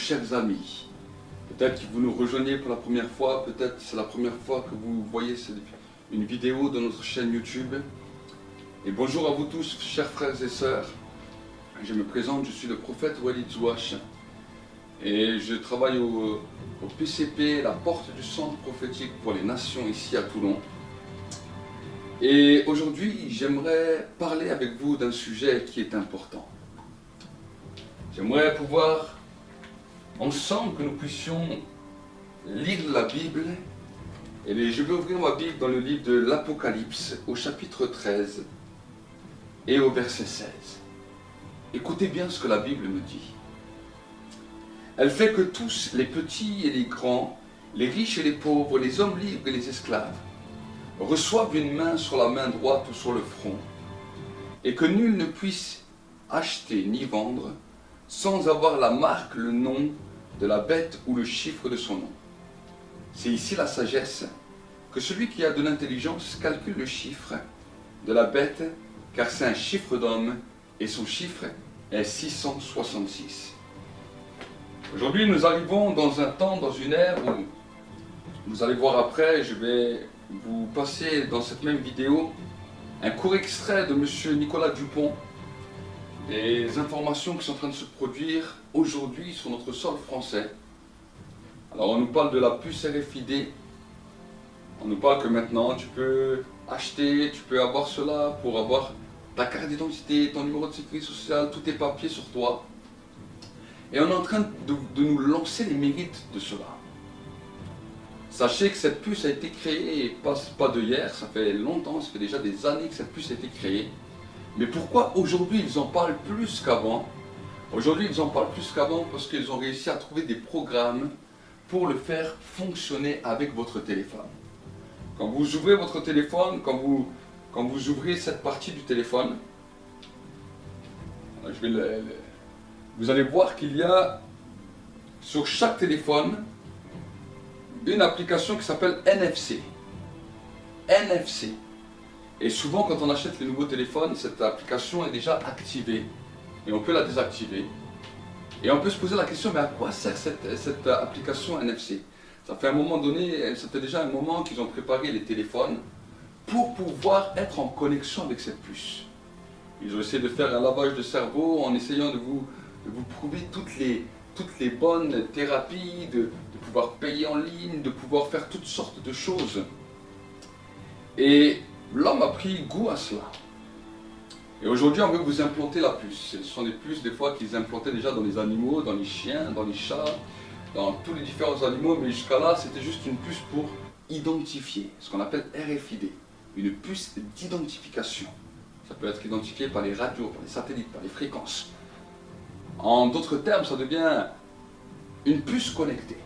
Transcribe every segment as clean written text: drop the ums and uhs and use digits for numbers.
chers amis. Peut-être que vous nous rejoignez pour la première fois, peut-être c'est la première fois que vous voyez une vidéo de notre chaîne YouTube. Et bonjour à vous tous, chers frères et sœurs. Je me présente, je suis le prophète Walid Zouache. Et je travaille au PCP, la porte du centre prophétique pour les nations ici à Toulon. Et aujourd'hui, j'aimerais parler avec vous d'un sujet qui est important. J'aimerais pouvoir, ensemble, que nous puissions lire la Bible. Et je vais ouvrir ma Bible dans le livre de l'Apocalypse, au chapitre 13 et au verset 16. Écoutez bien ce que la Bible me dit. Elle fait que tous, les petits et les grands, les riches et les pauvres, les hommes libres et les esclaves, reçoivent une main sur la main droite ou sur le front, et que nul ne puisse acheter ni vendre sans avoir la marque, le nom de la bête ou le chiffre de son nom. C'est ici la sagesse, que celui qui a de l'intelligence calcule le chiffre de la bête, car c'est un chiffre d'homme, et son chiffre est 666. Aujourd'hui, nous arrivons dans un temps, dans une ère où, vous allez voir après, je vais vous passer dans cette même vidéo un court extrait de M. Nicolas Dupont, des informations qui sont en train de se produire aujourd'hui sur notre sol français. Alors on nous parle de la puce RFID, on nous parle que maintenant tu peux acheter, tu peux avoir cela pour avoir ta carte d'identité, ton numéro de sécurité sociale, tous tes papiers sur toi. Et on est en train de nous lancer les mérites de cela. Sachez que cette puce a été créée, et pas de hier, ça fait longtemps, ça fait déjà des années que cette puce a été créée. Mais pourquoi aujourd'hui ils en parlent plus qu'avant? Aujourd'hui ils en parlent plus qu'avant parce qu'ils ont réussi à trouver des programmes pour le faire fonctionner avec votre téléphone. Quand vous ouvrez votre téléphone, quand vous ouvrez cette partie du téléphone, vous allez voir qu'il y a sur chaque téléphone une application qui s'appelle NFC. NFC. Et souvent quand on achète les nouveaux téléphones, cette application est déjà activée. Et on peut la désactiver. Et on peut se poser la question, mais à quoi sert cette application NFC? Ça fait un moment donné, ça fait déjà un moment qu'ils ont préparé les téléphones pour pouvoir être en connexion avec cette puce. Ils ont essayé de faire un lavage de cerveau en essayant de vous prouver toutes les bonnes thérapies, de pouvoir payer en ligne, de pouvoir faire toutes sortes de choses. Et l'homme a pris goût à cela. Et aujourd'hui, on veut vous implanter la puce. Ce sont des puces des fois qu'ils implantaient déjà dans les animaux, dans les chiens, dans les chats, dans tous les différents animaux, mais jusqu'à là, c'était juste une puce pour identifier, ce qu'on appelle RFID, une puce d'identification. Ça peut être identifié par les radios, par les satellites, par les fréquences. En d'autres termes, ça devient une puce connectée.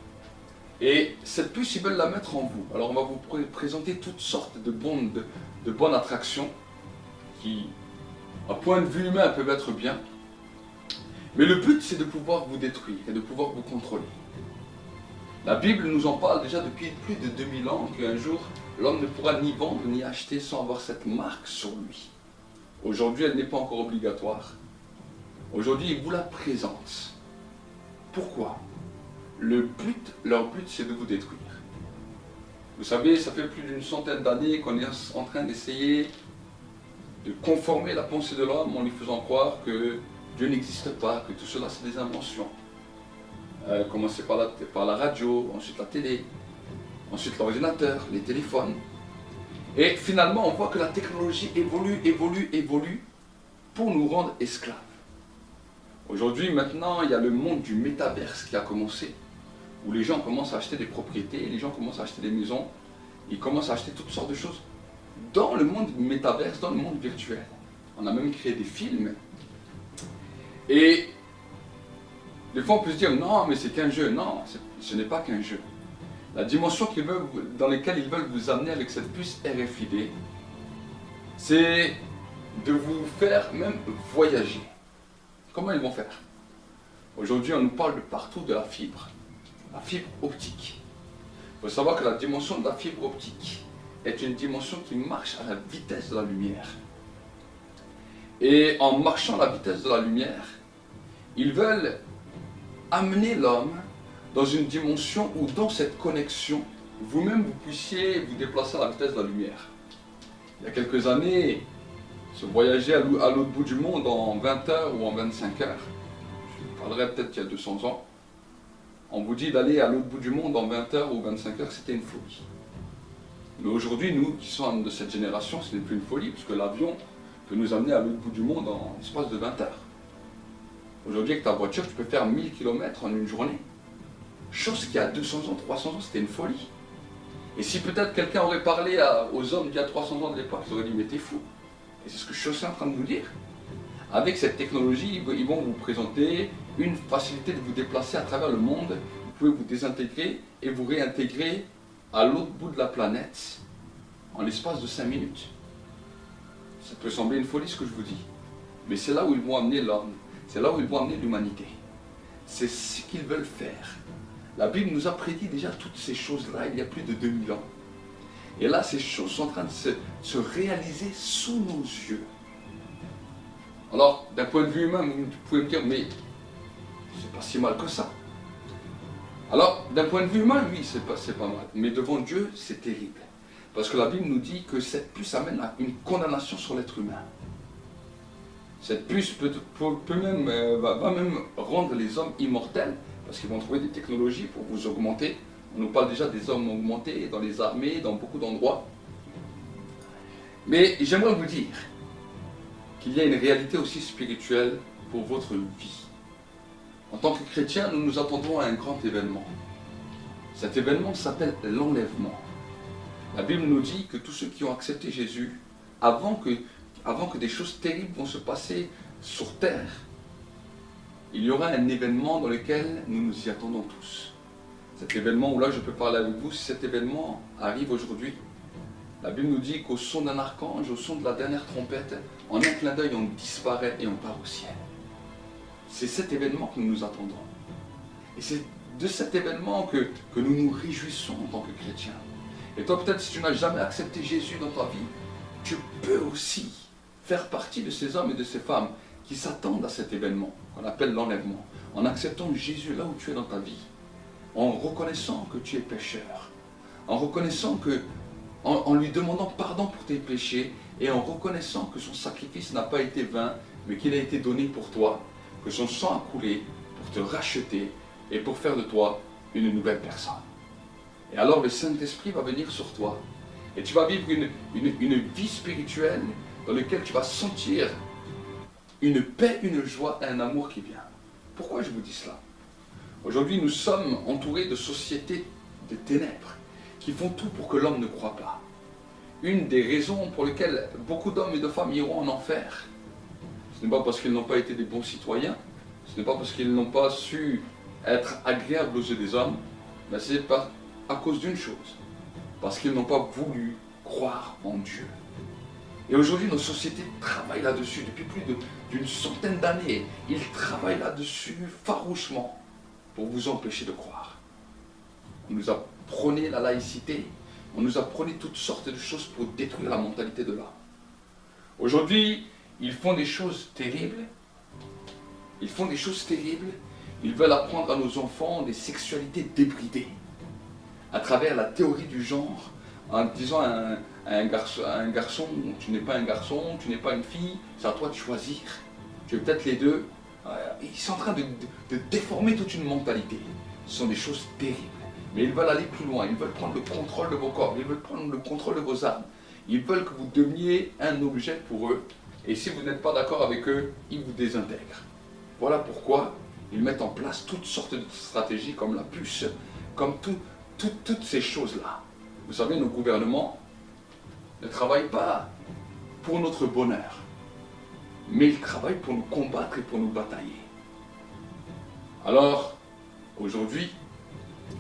Et cette puce, ils veulent la mettre en vous. Alors on va vous présenter toutes sortes de bonnes attractions qui, à point de vue humain, peuvent être bien. Mais le but, c'est de pouvoir vous détruire et de pouvoir vous contrôler. La Bible nous en parle déjà depuis plus de 2000 ans qu'un jour, l'homme ne pourra ni vendre ni acheter sans avoir cette marque sur lui. Aujourd'hui, elle n'est pas encore obligatoire. Aujourd'hui, ils vous la présentent. Pourquoi? Leur but, c'est de vous détruire. Vous savez, ça fait plus d'une centaine d'années qu'on est en train d'essayer de conformer la pensée de l'homme en lui faisant croire que Dieu n'existe pas, que tout cela c'est des inventions. Commencer par la radio, ensuite la télé, ensuite l'ordinateur, les téléphones. Et finalement, on voit que la technologie évolue pour nous rendre esclaves. Aujourd'hui, maintenant, il y a le monde du métaverse qui a commencé, où les gens commencent à acheter des propriétés, les gens commencent à acheter des maisons, ils commencent à acheter toutes sortes de choses dans le monde métaverse, dans le monde virtuel. On a même créé des films. Et des fois, on peut se dire, non, mais c'est qu'un jeu. Non, ce n'est pas qu'un jeu. La dimension dans laquelle ils veulent vous amener avec cette puce RFID, c'est de vous faire même voyager. Comment ils vont faire? Aujourd'hui, on nous parle de partout de la fibre optique. Il faut savoir que la dimension de la fibre optique est une dimension qui marche à la vitesse de la lumière. Et en marchant à la vitesse de la lumière, ils veulent amener l'homme dans une dimension où dans cette connexion, vous-même vous puissiez vous déplacer à la vitesse de la lumière. Il y a quelques années, se voyager à l'autre bout du monde en 20 heures ou en 25 heures, je parlerai peut-être qu'il y a 200 ans, on vous dit d'aller à l'autre bout du monde en 20 heures ou 25 heures, c'était une folie. Mais aujourd'hui, nous qui sommes de cette génération, ce n'est plus une folie, puisque l'avion peut nous amener à l'autre bout du monde en l'espace de 20 heures. Aujourd'hui, avec ta voiture, tu peux faire 1000 km en une journée. Chose qui, il y a 200 ans, 300 ans, c'était une folie. Et si peut-être quelqu'un aurait parlé aux hommes d'il y a 300 ans de l'époque, ils auraient dit, mais t'es fou. Et c'est ce que je suis aussi en train de vous dire. Avec cette technologie, ils vont vous présenter une facilité de vous déplacer à travers le monde. Vous pouvez vous désintégrer et vous réintégrer à l'autre bout de la planète en l'espace de 5 minutes. Ça peut sembler une folie ce que je vous dis. Mais c'est là où ils vont amener l'homme. C'est là où ils vont amener l'humanité. C'est ce qu'ils veulent faire. La Bible nous a prédit déjà toutes ces choses-là il y a plus de 2000 ans. Et là, ces choses sont en train de se réaliser sous nos yeux. Alors, d'un point de vue humain, vous pouvez me dire, mais c'est pas si mal que ça. Alors, d'un point de vue humain, oui, c'est pas mal. Mais devant Dieu, c'est terrible. Parce que la Bible nous dit que cette puce amène à une condamnation sur l'être humain. Cette puce va même rendre les hommes immortels, parce qu'ils vont trouver des technologies pour vous augmenter. On nous parle déjà des hommes augmentés dans les armées, dans beaucoup d'endroits. Mais j'aimerais vous dire qu'il y a une réalité aussi spirituelle pour votre vie. En tant que chrétiens, nous nous attendons à un grand événement. Cet événement s'appelle l'enlèvement. La Bible nous dit que tous ceux qui ont accepté Jésus, avant que des choses terribles vont se passer sur terre, il y aura un événement dans lequel nous nous y attendons tous. Cet événement où là je peux parler avec vous, si cet événement arrive aujourd'hui, la Bible nous dit qu'au son d'un archange, au son de la dernière trompette, en un clin d'œil on disparaît et on part au ciel. C'est cet événement que nous nous attendons. Et c'est de cet événement que nous nous réjouissons en tant que chrétiens. Et toi peut-être si tu n'as jamais accepté Jésus dans ta vie, tu peux aussi faire partie de ces hommes et de ces femmes qui s'attendent à cet événement, qu'on appelle l'enlèvement, en acceptant Jésus là où tu es dans ta vie, en reconnaissant que tu es pécheur, en reconnaissant que, en lui demandant pardon pour tes péchés, et en reconnaissant que son sacrifice n'a pas été vain, mais qu'il a été donné pour toi, que son sang a coulé pour te racheter et pour faire de toi une nouvelle personne. Et alors le Saint-Esprit va venir sur toi, et tu vas vivre une vie spirituelle dans laquelle tu vas sentir une paix, une joie et un amour qui vient. Pourquoi je vous dis cela? Aujourd'hui, nous sommes entourés de sociétés de ténèbres qui font tout pour que l'homme ne croie pas. Une des raisons pour lesquelles beaucoup d'hommes et de femmes iront en enfer, ce n'est pas parce qu'ils n'ont pas été des bons citoyens, ce n'est pas parce qu'ils n'ont pas su être agréables aux yeux des hommes, mais c'est à cause d'une chose, parce qu'ils n'ont pas voulu croire en Dieu. Et aujourd'hui, nos sociétés travaillent là-dessus depuis plus d'une centaine d'années. Ils travaillent là-dessus farouchement pour vous empêcher de croire. On nous a prôné la laïcité, on nous a prôné toutes sortes de choses pour détruire la mentalité de l'homme. Aujourd'hui, ils font des choses terribles. Ils font des choses terribles. Ils veulent apprendre à nos enfants des sexualités débridées à travers la théorie du genre, en disant à un garçon, tu n'es pas un garçon, tu n'es pas une fille, c'est à toi de choisir. Tu es peut-être les deux. Ils sont en train de déformer toute une mentalité. Ce sont des choses terribles. Mais ils veulent aller plus loin, ils veulent prendre le contrôle de vos corps, ils veulent prendre le contrôle de vos âmes. Ils veulent que vous deveniez un objet pour eux. Et si vous n'êtes pas d'accord avec eux, ils vous désintègrent. Voilà pourquoi ils mettent en place toutes sortes de stratégies comme la puce, comme toutes ces choses-là. Vous savez, nos gouvernements ne travaillent pas pour notre bonheur, mais ils travaillent pour nous combattre et pour nous batailler. Alors, aujourd'hui,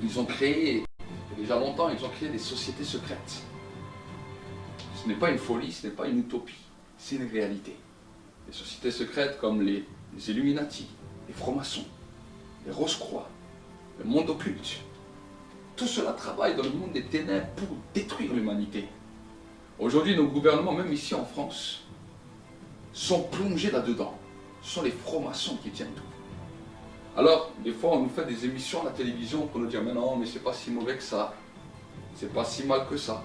ils ont créé, déjà longtemps, ils ont créé des sociétés secrètes. Ce n'est pas une folie, ce n'est pas une utopie, c'est une réalité. Des sociétés secrètes comme les Illuminati, les francs-maçons, les Rose-Croix, le monde occulte. Tout cela travaille dans le monde des ténèbres pour détruire l'humanité. Aujourd'hui, nos gouvernements, même ici en France, sont plongés là-dedans. Ce sont les francs-maçons qui tiennent tout. Alors, des fois, on nous fait des émissions à la télévision pour nous dire, mais non, mais c'est pas si mauvais que ça. C'est pas si mal que ça.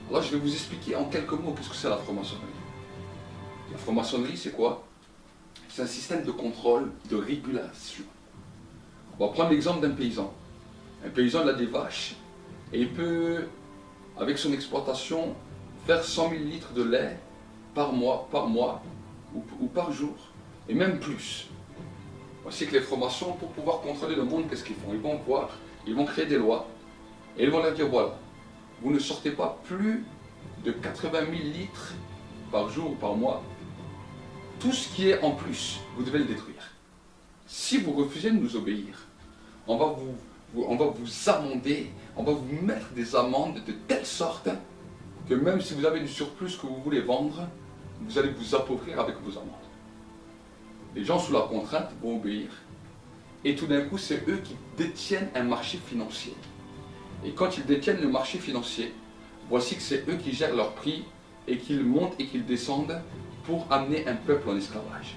Alors, je vais vous expliquer en quelques mots qu'est-ce que c'est la franc-maçonnerie. La franc-maçonnerie, c'est quoi? C'est un système de contrôle, de régulation. On va prendre l'exemple d'un paysan. Un paysan, il a des vaches et il peut, avec son exploitation, faire 100 000 litres de lait par mois ou par jour, et même plus. Voici que les francs-maçons, pour pouvoir contrôler le monde, qu'est-ce qu'ils font? Ils vont créer des lois, et ils vont leur dire, voilà, vous ne sortez pas plus de 80 000 litres par jour ou par mois. Tout ce qui est en plus, vous devez le détruire. Si vous refusez de nous obéir, on va vous amender, on va vous mettre des amendes de telle sorte que même si vous avez du surplus que vous voulez vendre, vous allez vous appauvrir avec vos amendes. Les gens sous la contrainte vont obéir. Et tout d'un coup, c'est eux qui détiennent un marché financier. Et quand ils détiennent le marché financier, voici que c'est eux qui gèrent leurs prix et qu'ils montent et qu'ils descendent pour amener un peuple en esclavage.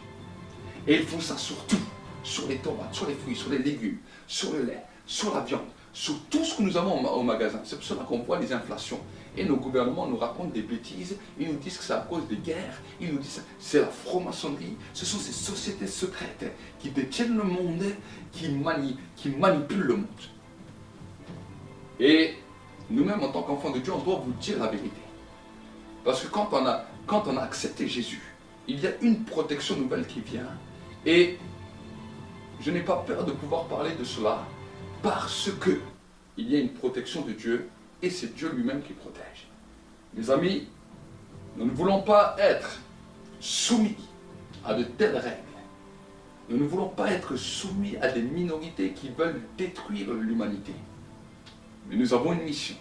Et ils font ça sur tout, sur les tomates, sur les fruits, sur les légumes, sur le lait, sur la viande, sur tout ce que nous avons au magasin. C'est pour cela qu'on voit les inflations. Et nos gouvernements nous racontent des bêtises, ils nous disent que c'est à cause des guerres, ils nous disent que c'est la franc-maçonnerie, ce sont ces sociétés secrètes qui détiennent le monde, qui manipulent le monde. Et nous-mêmes, en tant qu'enfants de Dieu, on doit vous dire la vérité. Parce que quand on a accepté Jésus, il y a une protection nouvelle qui vient. Et je n'ai pas peur de pouvoir parler de cela parce que il y a une protection de Dieu et c'est Dieu lui-même qui protège. Mes amis, nous ne voulons pas être soumis à de telles règles. Nous ne voulons pas être soumis à des minorités qui veulent détruire l'humanité. Mais nous avons une mission,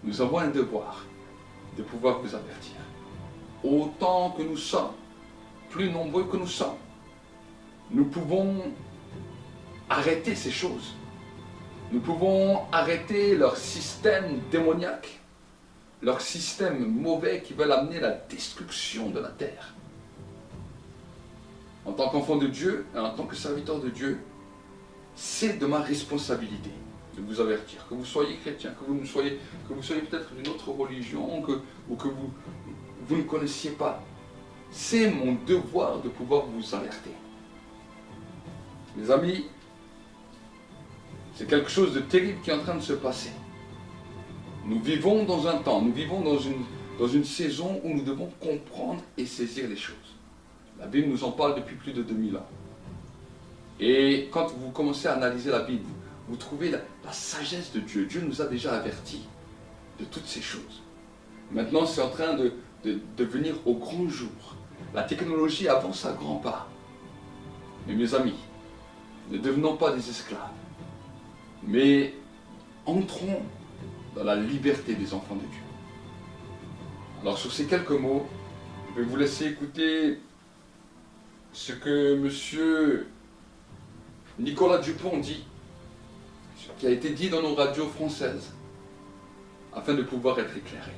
nous avons un devoir de pouvoir vous avertir. Autant que nous sommes, plus nombreux que nous sommes, nous pouvons arrêter ces choses. Nous pouvons arrêter leur système démoniaque, leur système mauvais qui veulent amener la destruction de la terre. En tant qu'enfant de Dieu et en tant que serviteur de Dieu, c'est de ma responsabilité de vous avertir, que vous soyez chrétien, que vous soyez peut-être d'une autre religion, ou que vous ne connaissiez pas. C'est mon devoir de pouvoir vous alerter. Mes amis, c'est quelque chose de terrible qui est en train de se passer. Nous vivons dans un temps, nous vivons dans une saison où nous devons comprendre et saisir les choses. La Bible nous en parle depuis plus de 2000 ans. Et quand vous commencez à analyser la Bible, vous trouvez la sagesse de Dieu. Dieu nous a déjà avertis de toutes ces choses. Maintenant, c'est en train de venir au grand jour. La technologie avance à grands pas. Mais mes amis, ne devenons pas des esclaves, mais entrons dans la liberté des enfants de Dieu. Alors sur ces quelques mots, je vais vous laisser écouter ce que M. Nicolas Dupont dit, ce qui a été dit dans nos radios françaises, afin de pouvoir être éclairé.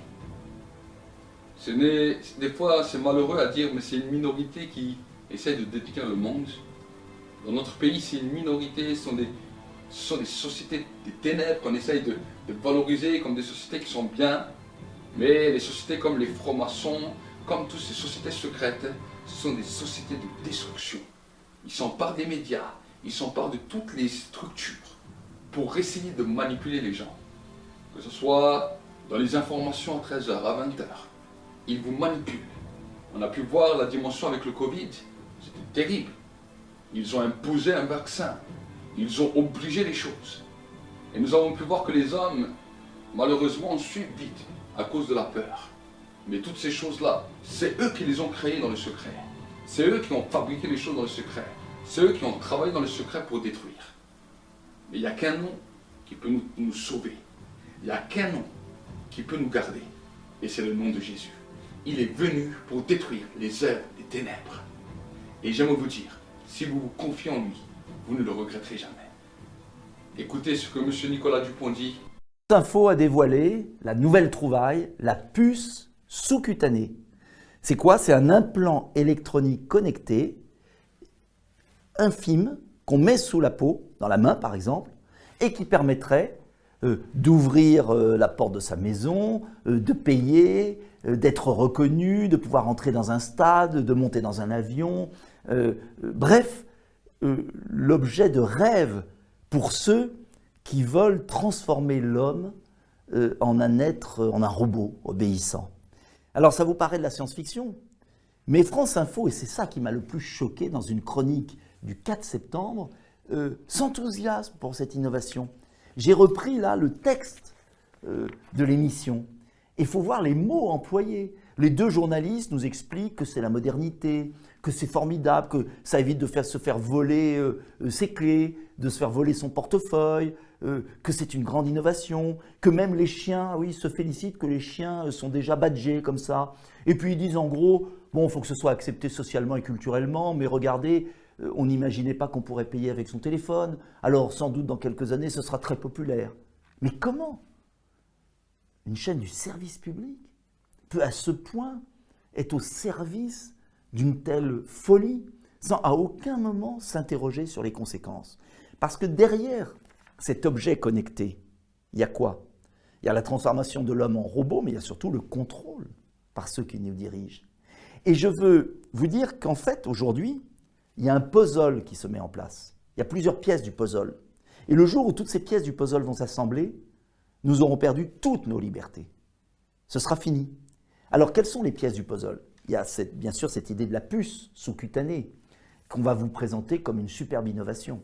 Des fois, c'est malheureux à dire, mais c'est une minorité qui essaie de détruire le monde. Dans notre pays, c'est une minorité, ce sont des sociétés des ténèbres qu'on essaye de valoriser comme des sociétés qui sont bien, mais les sociétés comme les francs-maçons, comme toutes ces sociétés secrètes, ce sont des sociétés de destruction. Ils s'emparent des médias, ils s'emparent de toutes les structures pour essayer de manipuler les gens. Que ce soit dans les informations à 13h, à 20h, ils vous manipulent. On a pu voir la dimension avec le Covid, c'était terrible. Ils ont imposé un vaccin, ils ont obligé les choses. Et nous avons pu voir que les hommes, malheureusement, suivent vite à cause de la peur. Mais toutes ces choses-là, c'est eux qui les ont créées dans le secret. C'est eux qui ont fabriqué les choses dans le secret. C'est eux qui ont travaillé dans le secret pour détruire. Mais il n'y a qu'un nom qui peut nous sauver. Il n'y a qu'un nom qui peut nous garder. Et c'est le nom de Jésus. Il est venu pour détruire les œuvres des ténèbres. Et j'aime vous dire, si vous vous confiez en lui, vous ne le regretterez jamais. Écoutez ce que M. Nicolas Dupont dit. Info a dévoilé la nouvelle trouvaille, la puce sous-cutanée. C'est quoi? C'est un implant électronique connecté, infime, qu'on met sous la peau, dans la main par exemple, et qui permettrait d'ouvrir la porte de sa maison, de payer, d'être reconnu, de pouvoir entrer dans un stade, de monter dans un avion. Bref, l'objet de rêve pour ceux qui veulent transformer l'homme en un être, en un robot obéissant. Alors ça vous paraît de la science-fiction, mais France Info, et c'est ça qui m'a le plus choqué dans une chronique du 4 septembre, s'enthousiasme pour cette innovation. J'ai repris là le texte de l'émission. Il faut voir les mots employés. Les deux journalistes nous expliquent que c'est la modernité, que c'est formidable, que ça évite de se faire voler ses clés, de se faire voler son portefeuille, que c'est une grande innovation, que même les chiens, oui, se félicitent que les chiens sont déjà badgés comme ça. Et puis ils disent en gros, bon, il faut que ce soit accepté socialement et culturellement, mais regardez, on n'imaginait pas qu'on pourrait payer avec son téléphone, alors sans doute dans quelques années ce sera très populaire. Mais comment une chaîne du service public peut à ce point être au service d'une telle folie sans à aucun moment s'interroger sur les conséquences? Parce que derrière cet objet connecté, il y a quoi? Il y a la transformation de l'homme en robot, mais il y a surtout le contrôle par ceux qui nous dirigent. Et je veux vous dire qu'en fait, aujourd'hui, il y a un puzzle qui se met en place. Il y a plusieurs pièces du puzzle. Et le jour où toutes ces pièces du puzzle vont s'assembler, nous aurons perdu toutes nos libertés. Ce sera fini. Alors, quelles sont les pièces du puzzle? Il y a bien sûr cette idée de la puce sous-cutanée qu'on va vous présenter comme une superbe innovation.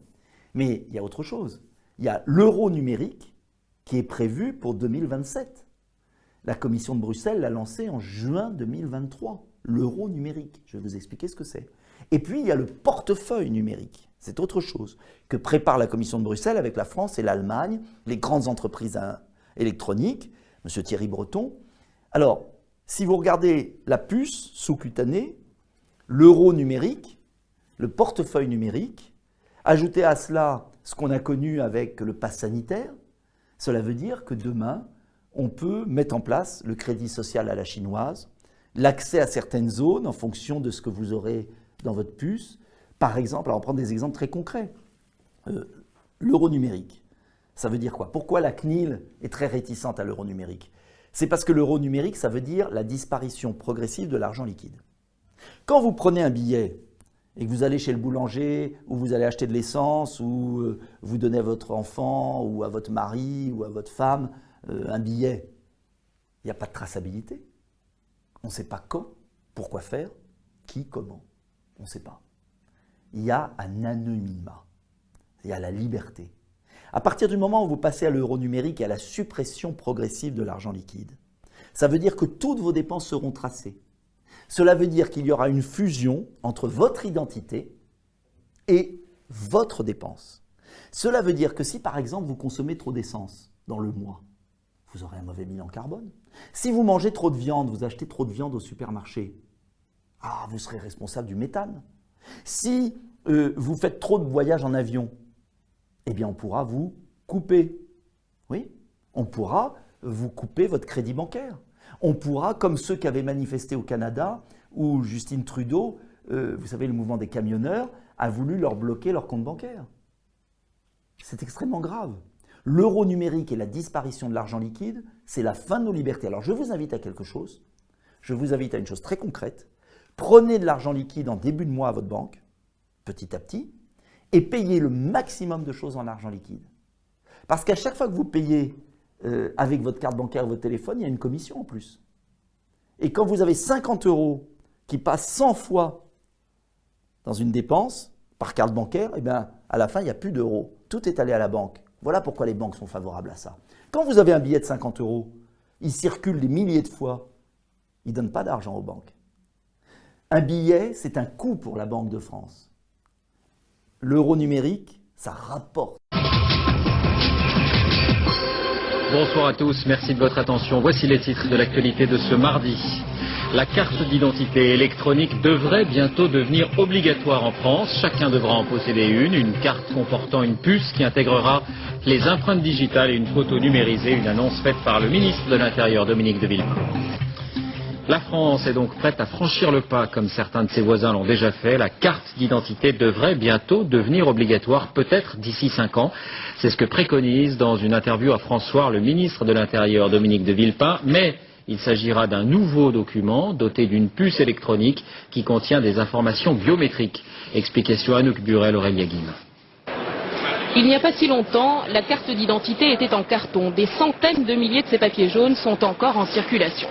Mais il y a autre chose. Il y a l'euro numérique qui est prévu pour 2027. La Commission de Bruxelles l'a lancé en juin 2023, l'euro numérique. Je vais vous expliquer ce que c'est. Et puis, il y a le portefeuille numérique. C'est autre chose que prépare la Commission de Bruxelles avec la France et l'Allemagne, les grandes entreprises électroniques, M. Thierry Breton. Alors, si vous regardez la puce sous-cutanée, l'euro numérique, le portefeuille numérique, ajoutez à cela ce qu'on a connu avec le pass sanitaire, cela veut dire que demain, on peut mettre en place le crédit social à la chinoise, l'accès à certaines zones en fonction de ce que vous aurez dans votre puce. Par exemple, alors on prend des exemples très concrets. L'euro numérique, ça veut dire quoi? Pourquoi la CNIL est très réticente à l'euro numérique? C'est parce que l'euro numérique, ça veut dire la disparition progressive de l'argent liquide. Quand vous prenez un billet et que vous allez chez le boulanger, ou vous allez acheter de l'essence, ou vous donnez à votre enfant, ou à votre mari, ou à votre femme, un billet, il n'y a pas de traçabilité. On ne sait pas quand, pourquoi faire, qui, comment. On ne sait pas. Il y a un anonymat, il y a la liberté. À partir du moment où vous passez à l'euro numérique et à la suppression progressive de l'argent liquide, ça veut dire que toutes vos dépenses seront tracées. Cela veut dire qu'il y aura une fusion entre votre identité et votre dépense. Cela veut dire que si par exemple vous consommez trop d'essence dans le mois, vous aurez un mauvais bilan carbone. Si vous mangez trop de viande, vous achetez trop de viande au supermarché, vous serez responsable du méthane. Si vous faites trop de voyages en avion, eh bien on pourra vous couper. Oui, on pourra vous couper votre crédit bancaire. On pourra, comme ceux qui avaient manifesté au Canada, où Justin Trudeau, vous savez, le mouvement des camionneurs, a voulu leur bloquer leur compte bancaire. C'est extrêmement grave. L'euro numérique et la disparition de l'argent liquide, c'est la fin de nos libertés. Alors je vous invite à quelque chose. Je vous invite à une chose très concrète. Prenez de l'argent liquide en début de mois à votre banque, petit à petit, et payez le maximum de choses en argent liquide. Parce qu'à chaque fois que vous payez avec votre carte bancaire ou votre téléphone, il y a une commission en plus. Et quand vous avez 50 € qui passent 100 fois dans une dépense par carte bancaire, eh bien, à la fin, il n'y a plus d'euros. Tout est allé à la banque. Voilà pourquoi les banques sont favorables à ça. Quand vous avez un billet de 50 €, il circule des milliers de fois, il ne donne pas d'argent aux banques. Un billet, c'est un coût pour la Banque de France. L'euro numérique, ça rapporte. Bonsoir à tous, merci de votre attention. Voici les titres de l'actualité de ce mardi. La carte d'identité électronique devrait bientôt devenir obligatoire en France. Chacun devra en posséder une carte comportant une puce qui intégrera les empreintes digitales et une photo numérisée, une annonce faite par le ministre de l'Intérieur Dominique de Villepin. La France est donc prête à franchir le pas, comme certains de ses voisins l'ont déjà fait. La carte d'identité devrait bientôt devenir obligatoire, peut-être d'ici 5 ans. C'est ce que préconise dans une interview à France Soir le ministre de l'Intérieur, Dominique de Villepin. Mais il s'agira d'un nouveau document doté d'une puce électronique qui contient des informations biométriques. Explication Anouk Burel, Aurélia Guim. Il n'y a pas si longtemps, la carte d'identité était en carton. Des centaines de milliers de ces papiers jaunes sont encore en circulation.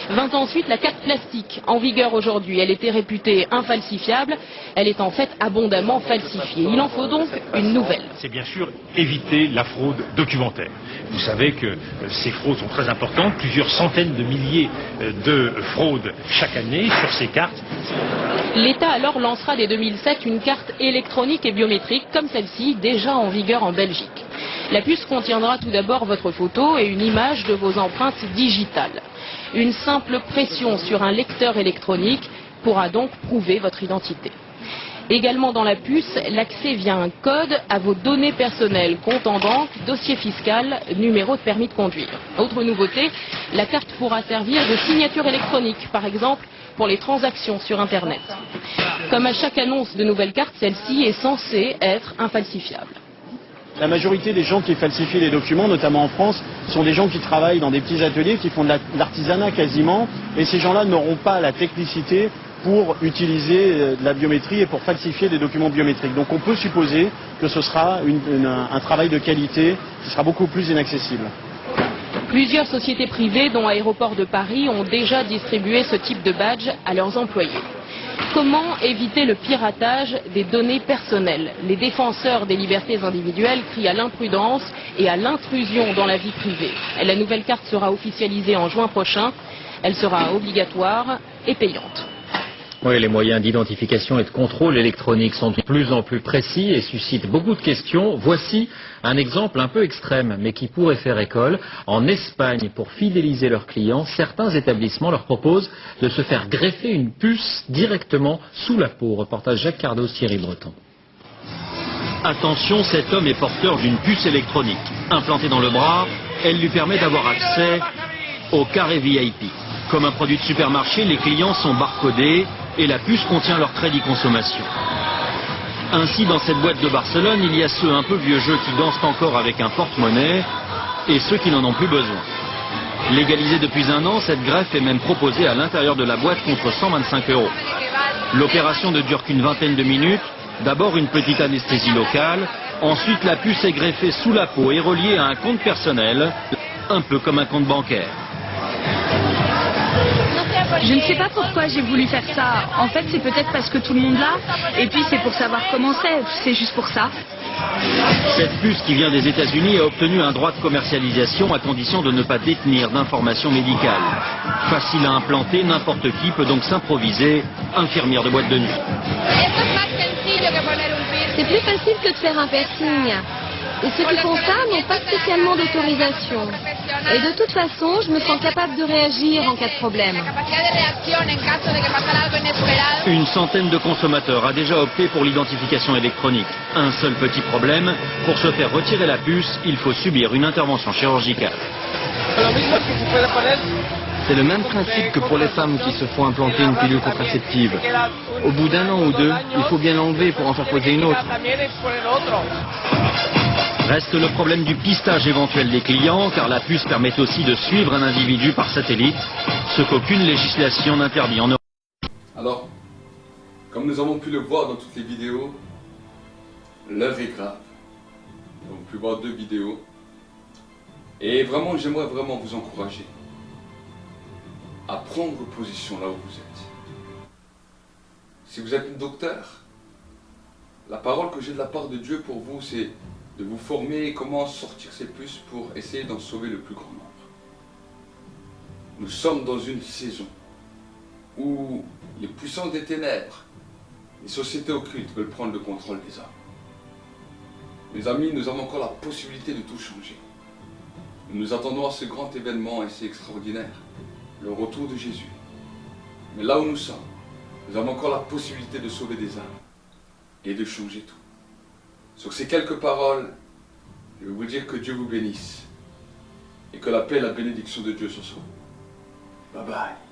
20 ans ensuite, la carte plastique, en vigueur aujourd'hui, elle était réputée infalsifiable. Elle est en fait abondamment falsifiée. Il en faut donc une nouvelle. C'est bien sûr éviter la fraude documentaire. Vous savez que ces fraudes sont très importantes. Plusieurs centaines de milliers de fraudes chaque année sur ces cartes. L'État alors lancera dès 2007 une carte électronique et biométrique comme celle-ci, déjà en vigueur en Belgique. La puce contiendra tout d'abord votre photo et une image de vos empreintes digitales. Une simple pression sur un lecteur électronique pourra donc prouver votre identité. Également dans la puce, l'accès via un code à vos données personnelles, compte en banque, dossier fiscal, numéro de permis de conduire. Autre nouveauté, la carte pourra servir de signature électronique, par exemple pour les transactions sur Internet. Comme à chaque annonce de nouvelles cartes, celle-ci est censée être infalsifiable. La majorité des gens qui falsifient les documents, notamment en France, sont des gens qui travaillent dans des petits ateliers, qui font de l'artisanat quasiment, et ces gens-là n'auront pas la technicité pour utiliser de la biométrie et pour falsifier des documents biométriques. Donc on peut supposer que ce sera un travail de qualité qui sera beaucoup plus inaccessible. Plusieurs sociétés privées, dont Aéroports de Paris, ont déjà distribué ce type de badge à leurs employés. Comment éviter le piratage des données personnelles? Les défenseurs des libertés individuelles crient à l'imprudence et à l'intrusion dans la vie privée. La nouvelle carte sera officialisée en juin prochain. Elle sera obligatoire et payante. Oui, les moyens d'identification et de contrôle électronique sont de plus en plus précis et suscitent beaucoup de questions. Voici un exemple un peu extrême, mais qui pourrait faire école. En Espagne, pour fidéliser leurs clients, certains établissements leur proposent de se faire greffer une puce directement sous la peau. Reportage Jacques Cardos, Thierry Breton. Attention, cet homme est porteur d'une puce électronique. Implantée dans le bras, elle lui permet d'avoir accès au carré VIP. Comme un produit de supermarché, les clients sont barcodés et la puce contient leur crédit consommation. Ainsi, dans cette boîte de Barcelone, il y a ceux un peu vieux jeux qui dansent encore avec un porte-monnaie et ceux qui n'en ont plus besoin. Légalisée depuis 1 an, cette greffe est même proposée à l'intérieur de la boîte contre 125 €. L'opération ne dure qu'une vingtaine de minutes. D'abord une petite anesthésie locale, ensuite la puce est greffée sous la peau et reliée à un compte personnel, un peu comme un compte bancaire. Je ne sais pas pourquoi j'ai voulu faire ça. En fait, c'est peut-être parce que tout le monde l'a. Et puis, c'est pour savoir comment c'est. C'est juste pour ça. Cette puce qui vient des États-Unis a obtenu un droit de commercialisation à condition de ne pas détenir d'informations médicales. Facile à implanter, n'importe qui peut donc s'improviser infirmière de boîte de nuit. C'est plus facile que de faire un piercing. Et ceux qui font ça n'ont pas spécialement d'autorisation. Et de toute façon, je me sens capable de réagir en cas de problème. Une centaine de consommateurs a déjà opté pour l'identification électronique. Un seul petit problème, pour se faire retirer la puce, il faut subir une intervention chirurgicale. C'est le même principe que pour les femmes qui se font implanter une pilule contraceptive. Au bout d'1 an ou 2, il faut bien l'enlever pour en faire poser une autre. Reste le problème du pistage éventuel des clients, car la puce permet aussi de suivre un individu par satellite, ce qu'aucune législation n'interdit en Europe. Alors, comme nous avons pu le voir dans toutes les vidéos, l'heure est grave. Nous avons pu voir 2 vidéos. Et vraiment, j'aimerais vraiment vous encourager à prendre position là où vous êtes. Si vous êtes un docteur, la parole que j'ai de la part de Dieu pour vous, c'est de vous former comment sortir ces puces pour essayer d'en sauver le plus grand nombre. Nous sommes dans une saison où les puissances des ténèbres, les sociétés occultes veulent prendre le contrôle des hommes. Mes amis, nous avons encore la possibilité de tout changer. Nous nous attendons à ce grand événement et c'est extraordinaire, le retour de Jésus. Mais là où nous sommes, nous avons encore la possibilité de sauver des âmes et de changer tout. Sur ces quelques paroles, je vais vous dire que Dieu vous bénisse et que la paix et la bénédiction de Dieu se soient. Bye bye.